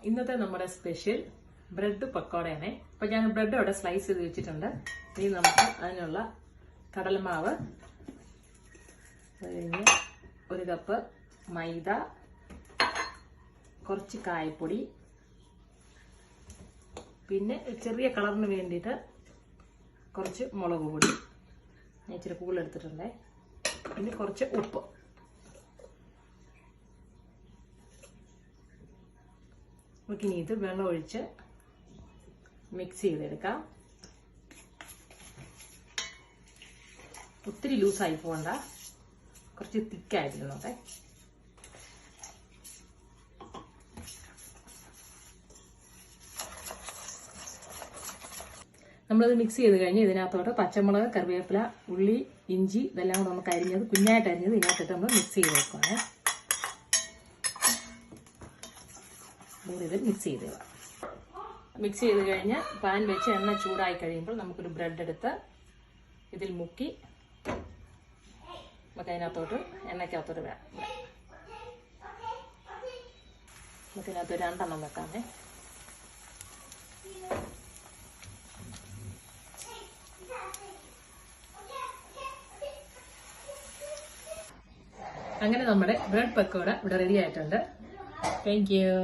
ഇന്നത്തെ നമ്മുടെ special bread പക്കോടയാണ്. അപ്പോൾ ഞാൻ ബ്രെഡ് അവിടെ സ്ലൈസ് ചെയ്ത് വെച്ചിട്ടുണ്ട്. ഇനി നമുക്ക് അതിനുള്ള കടലമാവ്, കഴിഞ്ഞ് 1 കപ്പ് മൈദ, കുറച്ച് കായപ്പൊടി, പിന്നെ ചെറിയ കളറിന് വേണ്ടിയിട്ട് കുറച്ച് മുളക് പൊടി, ഞാൻ ഇച്ചിരി കൂടുതലെടുത്തിട്ടുണ്ട്, പിന്നെ കുറച്ച് ഉപ്പ്. നമുക്കിനി ഇത് വെള്ളം ഒഴിച്ച് മിക്സ് ചെയ്തെടുക്കാം. ഒത്തിരി ലൂസായി പോകണ്ട, കുറച്ച് തിക്കായിട്ടിരുന്നോട്ടെ. നമ്മളിത് മിക്സ് ചെയ്ത് കഴിഞ്ഞ് ഇതിനകത്തോട്ട് പച്ചമുളക്, കറിവേപ്പില, ഉള്ളി, ഇഞ്ചി ഇതെല്ലാം കൂടെ നമുക്ക് അരിഞ്ഞത്, കുഞ്ഞായിട്ട് അരിഞ്ഞത് ഇതിനകത്തിട്ട് നമ്മൾ മിക്സ് ചെയ്ത് വെക്കുകയാണ്. ഇത് മിക്സ് ചെയ്ത് മിക്സ് ചെയ്ത് കഴിഞ്ഞ് പാൻ വെച്ച് എണ്ണ ചൂടായി കഴിയുമ്പോൾ നമുക്കൊരു ബ്രെഡ് എടുത്ത് ഇതിൽ മുക്കി നമുക്ക് അതിനകത്തോട്ട് എണ്ണയ്ക്കകത്തോട്ട് വേണം. നമുക്കിതിനകത്ത് 2 എണ്ണം വെക്കാമേ. അങ്ങനെ നമ്മുടെ ബ്രെഡ് പക്കോട ഇവിടെ റെഡി ആയിട്ടുണ്ട്. Thank you.